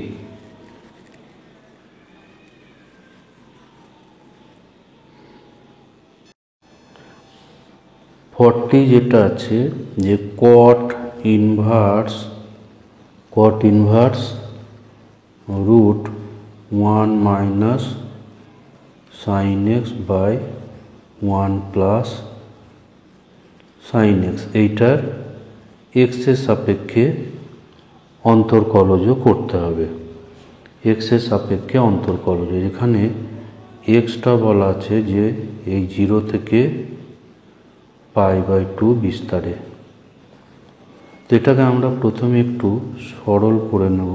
ফর্টি যেটা আছে যে cot inverse root 1 minus sine x by 1 plus sine x, এইটার এক্সের সাপেক্ষে অন্তর্কলজ করতে হবে, এক্সের সাপেক্ষে অন্তর্কলজ। এখানে এক্সটা বলা আছে যে এই 0 থেকে π/2 বিস্তারে। তো এটাকে আমরা প্রথমে একটু সরল করে নেব।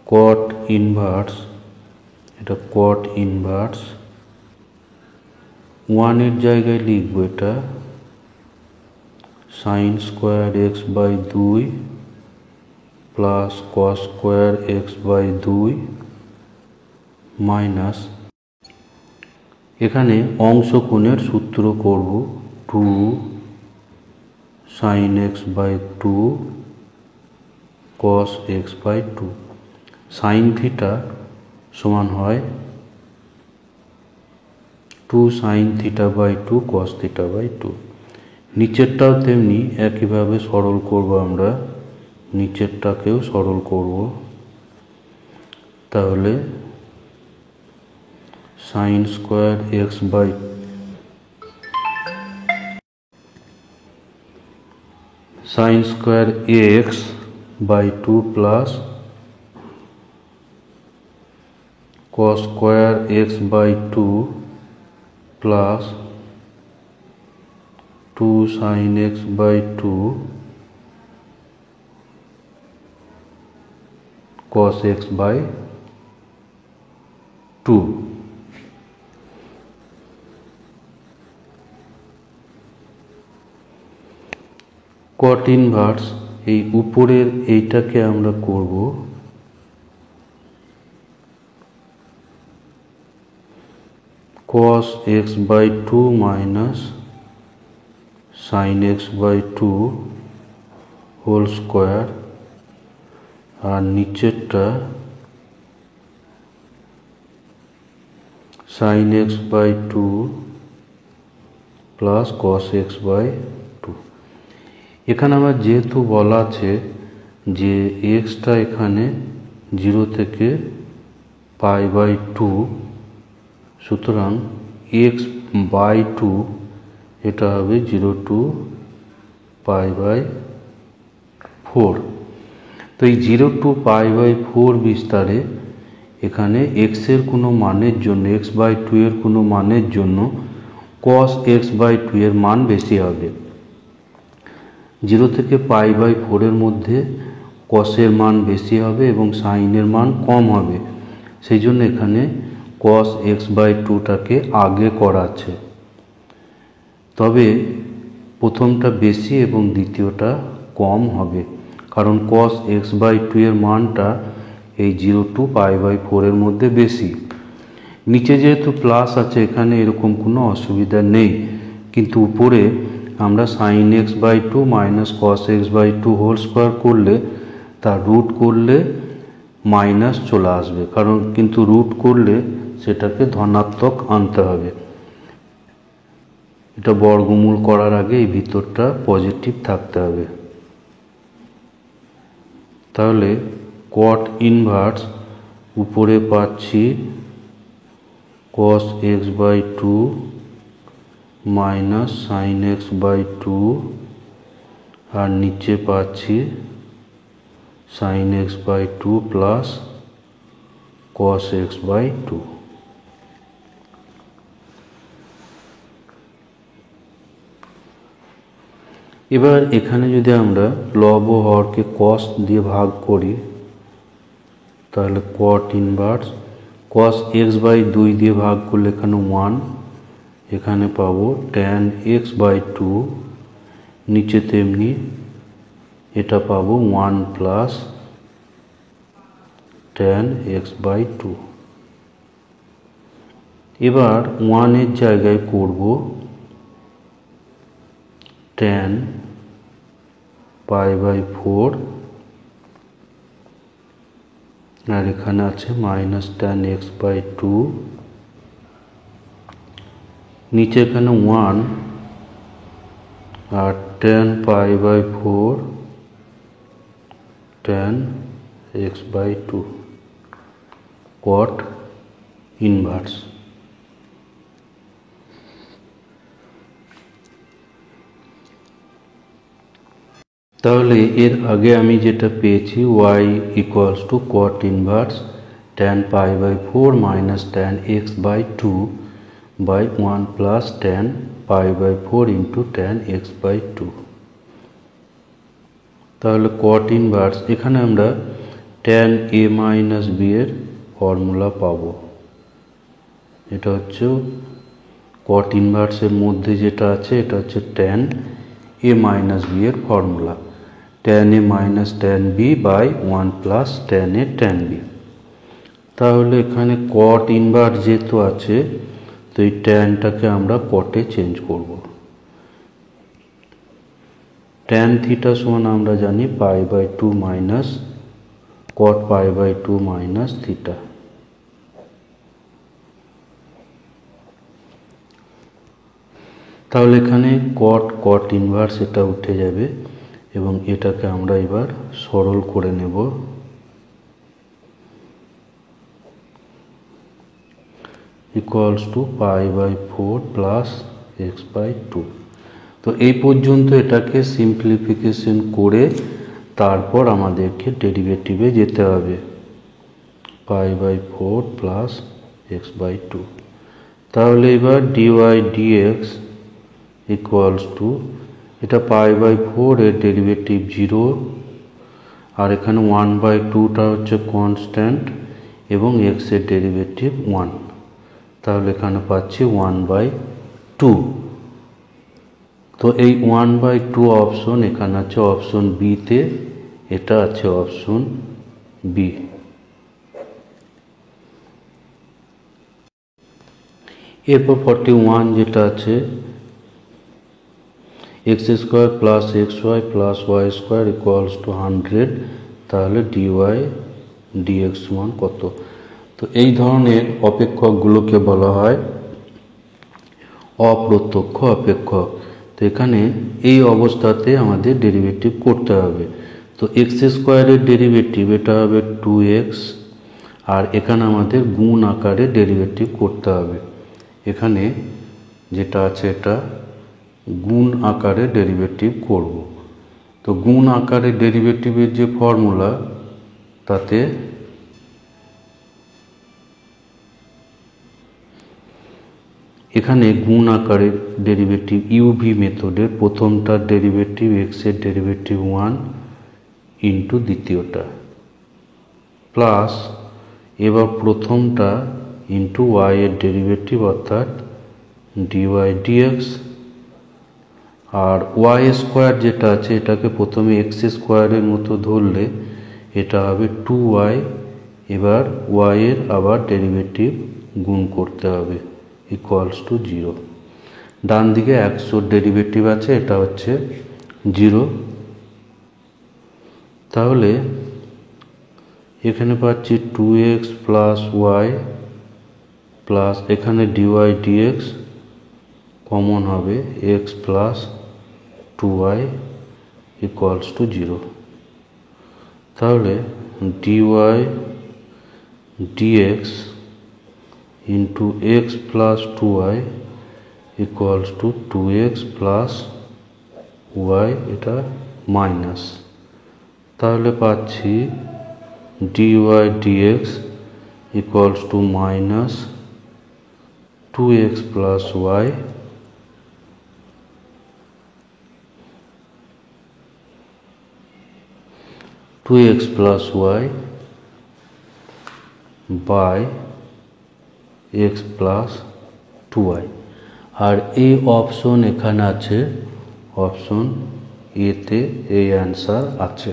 কট ইনভার্স, এটা কট ইনভার্স 1 এর জায়গায় লিখব এটা sine square x/2 plus cos square x/2 minus এখানে অংশকোণের সূত্র করব 2 sin x/2 cos x/2। Sine theta সমান হয় 2 sin θ/2 cos θ/2। নিচেরটাও তেমনি একইভাবে সরল করব, আমরা নিচেরটাকেও সরল করব, তাহলে sin square x/2 plus cos square x/2 plus 2 sin x/2 cos x/2। Cot inverse এই উপরের এইটাকে আমরা করব cos x/2 minus sin x/2 whole square, আর নিচেরটা sin x/2 plus cos x/2। এখানে আমার যেহেতু বলা আছে যে এক্সটা এখানে 0 থেকে π/2, সুতরাং x/2 এটা হবে 0 to π/2। 4। তো এই 0 to π/4 বিস্তারে এখানে x এর কোনো মানের জন্য x/2 এর কোনো মানের জন্য cos x/2 এর মান বেশি হবে। 0 থেকে π/4 এর মধ্যে cos এর মান বেশি হবে এবং sin এর মান কম হবে, সেই জন্য এখানে cos x/2টাকে আগে করাচ্ছে। তবে প্রথমটা বেশি এবং দ্বিতীয়টা কম হবে, কারণ cos x/2 এর মানটা এই 0 to π/4 এর মধ্যে বেশি। নিচে যেহেতু প্লাস আছে এখানে এরকম কোনো অসুবিধা নেই, কিন্তু উপরে আমরা sin x/2 minus cos x/2 whole square করলে তার রুট করলে মাইনাস চলে আসবে, কারণ কিন্তু রুট করলে সেটাকে ধনাত্মক আনতে হবে। এটা বর্গমূল করার আগে এই ভিতরটা পজিটিভ থাকতে হবে। তাহলে cot ইনভার্স উপরে পাচ্ছি cos x/2 minus sin x/2 আর নিচে পাচ্ছি sin x/2 plus cos x/2। এবার এখানে যদি আমরা লব ও হরকে cos দিয়ে ভাগ করি তাহলে cot ইনভার্স cos x/2 দিয়ে ভাগ করলে এখানে 1, এখানে পাবো tan x/2, নিচে তেমনি এটা পাবো 1 প্লাস tan x/2। এবার 1 এর জায়গায় করব tan π/4 আর এখানে আছে মাইনাস tan x/2, নিচে এখানে 1 আর tan π/4 tan x/2 cot inverse. তাহলে এর আগে আমি যেটা পেয়েছি y equals to cot inverse tan π/4 minus tan x/2 by 1 plus tan π/4 into tan x/2। তাহলে cot ইনভার্স এখানে আমরা tan a মাইনাস b এর ফর্মুলা পাবো। এটা হচ্ছে cot ইনভার্সের মধ্যে যেটা আছে এটা হচ্ছে tan a মাইনাস b এর formula, tan a minus tan b by 1 plus tan a tan b। তাহলে এখানে cot ইনভার্স যেহেতু আছে তো এই ট্যানটাকে আমরা কটে চেঞ্জ করব। tan থিটা সমান আমরা জানি π/2 মাইনাস cot π/2 মাইনাস থিটা। তাহলে এখানে cot ইনভার্স এটা উঠে যাবে এবং এটাকে আমরা এবার সরল করে নেব। Equals to π/4 plus x/2। তো এই পর্যন্ত এটাকে সিম্পলিফিকেশন করে তারপর আমাদেরকে ডেরিভেটিভে যেতে হবে π/4 প্লাস x/2। তাহলে এবার dy dx ইকুয়ালস টু এটা π/4 এর ডেরিভেটিভ 0 আর এখানে 1/2টা হচ্ছে কনস্ট্যান্ট এবং x এর ডেরিভেটিভ 1, তাহলে এখানে পাচ্ছি 1/2। তো এই 1/2 অপশন এখানে আছে অপশন বি তে, এটা আছে অপশন বি। এরপর 41 যেটা আছে x² plus xy plus y² equals to 100, তাহলে dy dx সমান কত? তো এই ধরনের অপেক্ষকগুলোকে বলা হয় অপ্রত্যক্ষ অপেক্ষক। তো এখানে এই অবস্থাতে আমাদের ডেরিভেটিভ করতে হবে। তো x² এর ডেরিভেটিভ এটা হবে 2x আর এখানে আমাদের গুণ আকারে ডেরিভেটিভ করতে হবে। এখানে যেটা আছে এটা গুণ আকারে ডেরিভেটিভ করব। তো তো গুণ আকারে ডেরিভেটিভের যে ফর্মুলা তাতে এখানে গুণ আকারের ডেরিভেটিভ ইউভি মেথডের প্রথমটার ডেরিভেটিভ এক্সের ডেরিভেটিভ 1 ইন্টু দ্বিতীয়টা প্লাস এবার প্রথমটা ইন্টু ওয়াই এর ডেরিভেটিভ অর্থাৎ ডিওয়াই ডিএক্স আর ওয়াই স্কোয়ার যেটা আছে এটাকে প্রথমে এক্স স্কোয়ারের মতো ধরলে এটা হবে 2y। এবার ওয়াই এর আবার ডেরিভেটিভ গুণ করতে হবে ইকুয়ালস টু 0। ডান দিকে 100 ডেরিভেটিভ আছে, এটা হচ্ছে 0। তাহলে এখানে পাচ্ছি 2x প্লাস ওয়াই প্লাস এখানে ডিওয়াই ডিএক্স কমন হবে x plus 2y equals to 0। তাহলে dy dx into x plus 2y equals to 2x plus y, এটা মাইনাস। তাহলে পাচ্ছি dy dx equals to minus 2x plus y by x plus 2y। আর এই অপশন এখানে আছে, অপশন এতে এই অ্যান্সার আছে।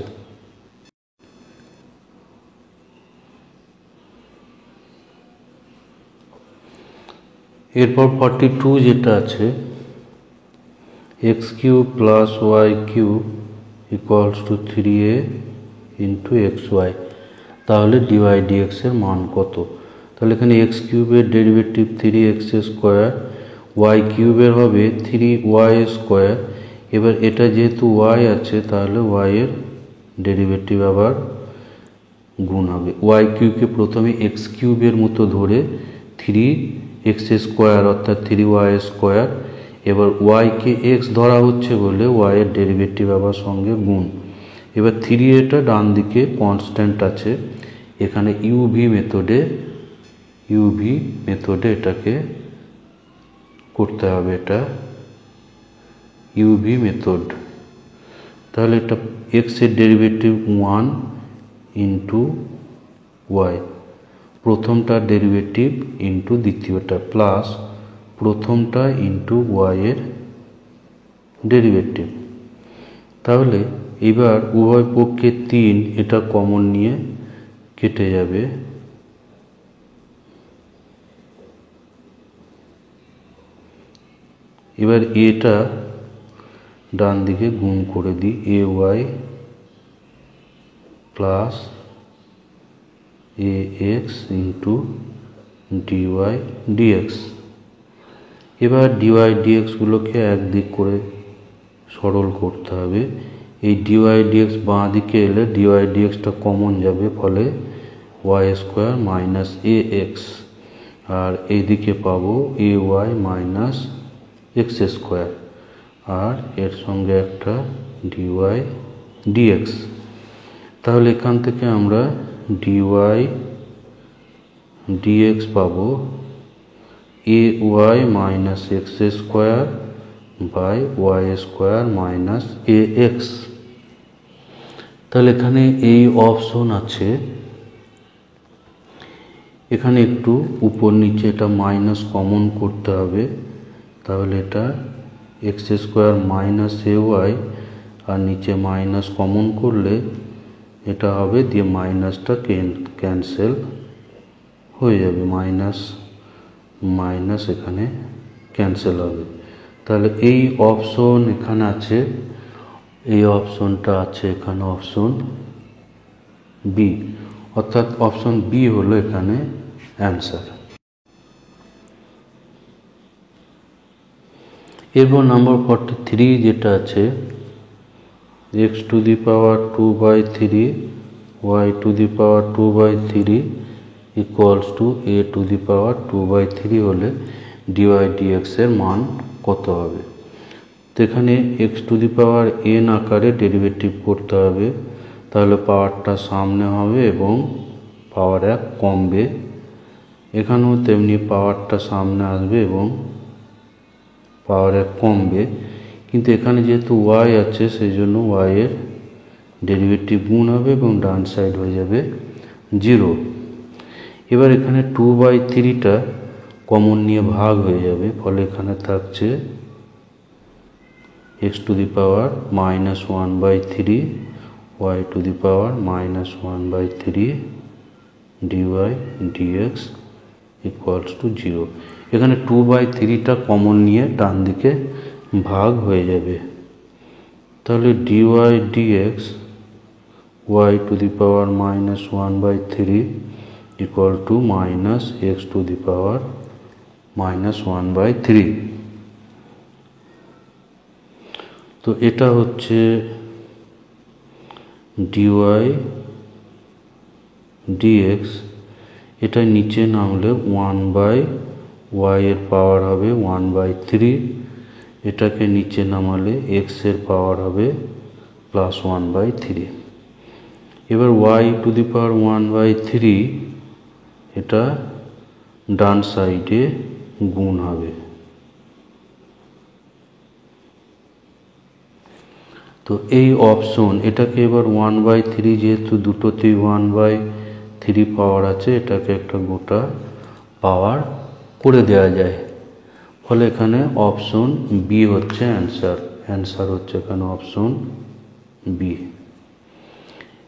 এরপর 42 যেটা আছে x cube plus y cube equals to 3a into x y. তাহলে ডিওয়াই ডিএক্স এর মান কত? তাহলে এখানে এক্স কিউবের ডেরিভেটিভ 3x স্কোয়ার, ওয়াই কিউবের হবে 3y স্কোয়ার। এবার এটা যেহেতু y আছে তাহলে y এর ডেরিভেটিভ আবার গুণ হবে। ওয়াই কিউবকে প্রথমে এক্স কিউবের মতো ধরে 3x স্কোয়ার অর্থাৎ 3y স্কোয়ার। এবার ওয়াইকে এক্স ধরা হচ্ছে বলে ওয়াই এর ডেরিভেটিভ আবার সঙ্গে গুণ। এবার 3 এটা ডান দিকে কনস্ট্যান্ট আছে, এখানে ইউভি মেথডে এটাকে করতে হবে, এটা ইউভি মেথড। তাহলে এটা এক্স এর ডেরিভেটিভ 1 ইন্টু ওয়াই, প্রথমটা ডেরিভেটিভ ইন্টু দ্বিতীয়টা প্লাস প্রথমটা ইন্টু ওয়াই এর ডেরিভেটিভ। তাহলে এবার উভয় পক্ষে 3 এটা কমন নিয়ে কেটে যাবে। এবার এটা ডান দিকে গুণ করে দিই, A Y plus A x into DY dx. এবার ডিওয়াই ডিএক্সগুলোকে একদিক করে সরল করতে হবে। এই ডিওয়াই ডিএক্স বাঁ দিকে এলে ডিওয়াই ডিএক্সটা কমন যাবে, ফলে Y square minus A x, আর এইদিকে পাবো A Y minus x square, আর এর সঙ্গে একটা ডিওয়াই ডিএক্স। তাহলে এখান থেকে আমরা ডিওয়াই ডিএক্স পাবো A Y minus x square by Y square minus A X. তাহলে এখানে এই অপশন আছে, এখানে একটু উপর নিচে এটা মাইনাস কমন করতে হবে। তাহলে এটা x square minus A Y, আর নিচে মাইনাস কমন করলে এটা হবে, দিয়ে মাইনাসটা ক্যান্সেল হয়ে যাবে, মাইনাস মাইনাস এখানে ক্যান্সেল হবে। তাহলে এই অপশন এখানে আছে, এই অপশনটা আছে এখানে অপশন বি, অর্থাৎ অপশন বি হলো এখানে অ্যান্সার। এরপর নাম্বার 43 যেটা আছে X to the power 2/3 Y to the power 2/3 equals to A to the power 2/3 হলে ডিওয়াই ডিএক্স এর মান কত হবে? তো এখানে x to the power N আকারে ডেরিভেটিভ করতে হবে, তাহলে পাওয়ারটা সামনে হবে এবং পাওয়ার 1 কমবে। এখানেও তেমনি পাওয়ারটা সামনে আসবে এবং পাওয়ার 1 কমবে, কিন্তু এখানে যেহেতু ওয়াই আছে সেই জন্য ওয়াই এর ডেরিভেটিভ গুণ হবে এবং ডান সাইড হয়ে যাবে 0। এবার এখানে 2/3টা কমন নিয়ে ভাগ হয়ে যাবে, ফলে এখানে থাকছে x to the power -1/3 y to the power -1/3 dy dx equals to 0। এখানে 2/3টা কমন নিয়ে ডান দিকে ভাগ হয়ে যাবে, তাহলে dy DX Y to the power -1/3 equal to -x to the power -1/3। তো এটা হচ্ছে ডিওয়াই ডিএক্স। এটা নিচে নামলে 1/y এর পাওয়ার হবে 1/3, এটাকে নিচে নামালে x এর পাওয়ার হবে +1/3। এবার y টু দি পাওয়ার 1/3 এটা ডান সাইডে গুণ হবে। তো এই অপশন এটাকে এবার 1/3, যেহেতু দুটোতেই 1/3 পাওয়ার আছে, এটাকে একটা গোটা পাওয়ার করে দেওয়া যায়, ফলে এখানে অপশন বি হচ্ছে অ্যান্সার হচ্ছে এখানে অপশন বি।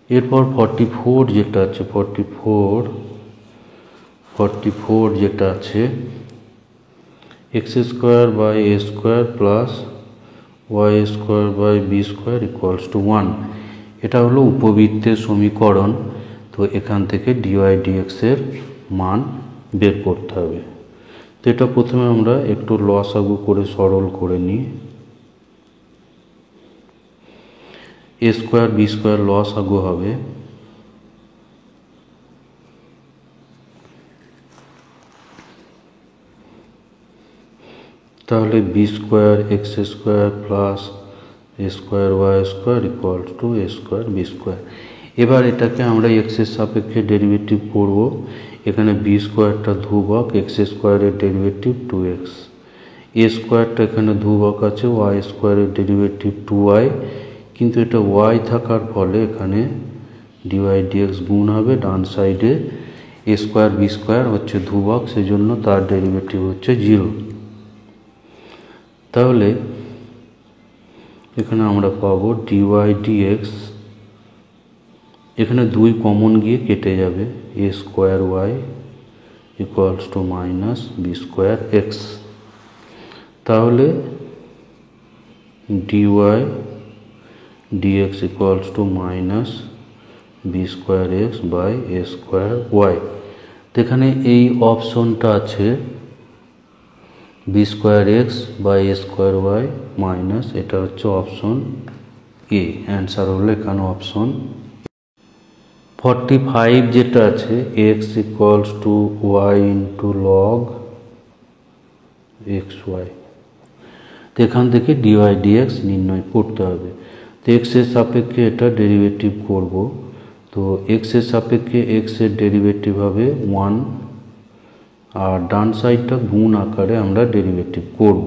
এরপর 44 যেটা আছে 44 যেটা আছে x² / a² y² / b² equals to 1। এটা হলো উপবৃত্তের সমীকরণ। তো এখান থেকে ডিওয়াই ডিএক্স এর মান বের করতে হবে। তো এটা প্রথমে আমরা একটু লসাগু করে সরল করে নিই। a² b² লসাগু হবে, তাহলে b² x² plus a² y² equals to a² b²। এবার এটাকে আমরা x এর সাপেক্ষে ডেরিভেটিভ করব। এখানে b²টা ধ্রুবক, x² এর ডেরিভেটিভ 2x, a²টা এখানে ধ্রুবক আছে, y² এর ডেরিভেটিভ 2y, কিন্তু এটা y থাকার ফলে এখানে ডিওয়াই ডিএক্স গুণ হবে। ডান সাইডে a² b² হচ্ছে ধ্রুবক, সেজন্য তার ডেরিভেটিভ হচ্ছে 0। তাহলে এখানে আমরা পাবো ডিওয়াই ডিএক্স, এখানে 2 কমন গিয়ে কেটে যাবে, a²y ইকুয়ালস টু -b²x। তাহলে dy dx equals to -b²x by a²y। এখানে এই অপশনটা আছে b²x বাই a²y মাইনাস, এটা হচ্ছে অপশন এ। অ্যান্সার হলো এখানে অপশন 45 যেটা আছে x equals two y into log xy। তো এখান থেকে ডিওয়াই ডিএক্স নির্ণয় করতে হবে। তো x এর সাপেক্ষে এটা ডেরিভেটিভ করব। তো x এর সাপেক্ষে x এর ডেরিভেটিভ হবে 1, আর ডান সাইডটা গুণ আকারে আমরা ডেরিভেটিভ করব।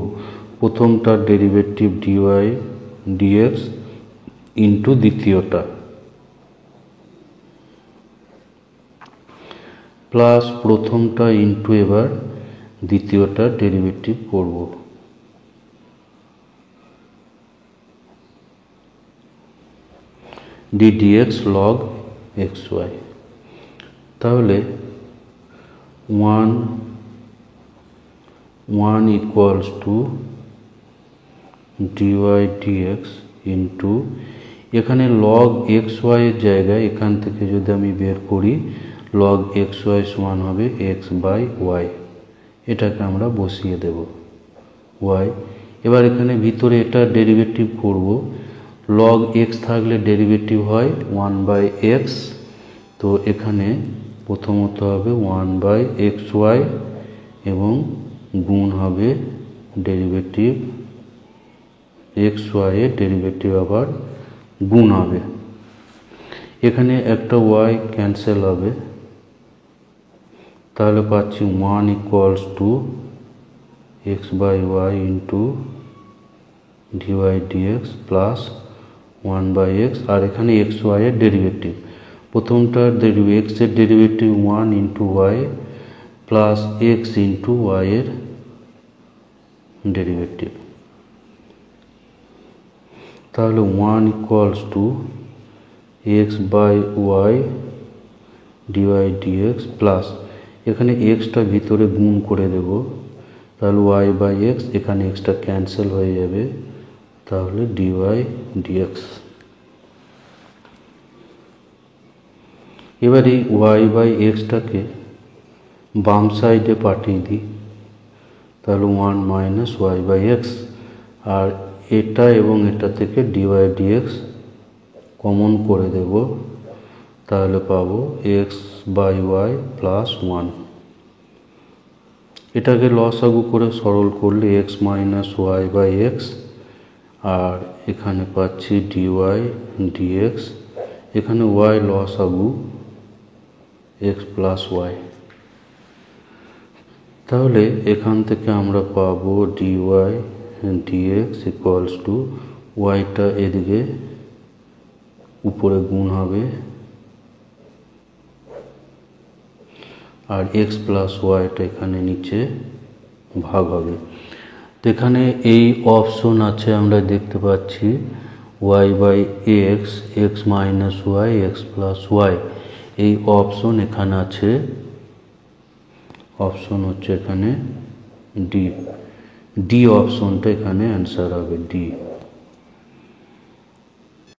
প্রথমটার ডেরিভেটিভ ডিওয়াই ডিএক্স ইন্টু দ্বিতীয়টা, প্লাস প্রথমটা ইন্টু এবার দ্বিতীয়টা ডেরিভেটিভ করব। D dx log xy। তাহলে 1 equals to dy dx into, এখানে লগ xy এর জায়গায় এখান থেকে যদি আমি বের করি লগ xy সমান হবে x/y, এটাকে আমরা বসিয়ে দেব y। এবার এখানে ভিতরে এটা ডেরিভেটিভ করব। লগ x থাকলে ডেরিভেটিভ হয় 1/x, তো এখানে প্রথমত হবে 1/xy এবং গুণ হবে ডেরিভেটিভ এক্স ওয়াই এর ডেরিভেটিভ আবার গুণ হবে। এখানে একটা ওয়াই ক্যান্সেল হবে, তাহলে পাচ্ছি 1 equals to X by Y into DY DX plus 1 by X, আর এখানে এক্স ওয়াই এর ডেরিভেটিভ, প্রথমটার এক্স এর derivative 1 into Y plus X into Y এর ডেরিভেটিভ, তাহলে 1 equals to X by Y DY DX plus এখানে এক্সটা ভিতরে গুণ করে দেব, তাহলে ওয়াই বাই এক্স, এখানে এক্সটা ক্যান্সেল হয়ে যাবে, তাহলে ডিওয়াই ডিএক্স। এবার এই ওয়াই বাই এক্সটাকে বাম সাইডে পাঠিয়ে দিই, তাহলে 1 মাইনাস ওয়াই বাই এক্স, আর এটা এবং এটা থেকে ডিওয়াই ডিএক্স কমন করে দেব, তাহলে পাবো এক্স বাই ওয়াই প্লাস 1। এটাকে লসাগু করে সরল করলে X minus Y by X, আর এখানে পাচ্ছি ডিওয়াই ডিএক্স, এখানে ওয়াই লসাগু এক্স প্লাস ওয়াই, তাহলে এখান থেকে আমরা পাবো ডিওয়াই ডিএক্স ইকুয়ালস টু ওয়াইটা এদিকে উপরে গুণ হবে আর এক্স প্লাস ওয়াইটা এখানে নিচে ভাগ হবে। তো এখানে এই অপশন আছে, আমরা দেখতে পাচ্ছি y by x, x minus y, x plus y, এই অপশন এখানে আছে। অপশন হচ্ছে এখানে ডি, ডি অপশনটা এখানে অ্যান্সার হবে ডি।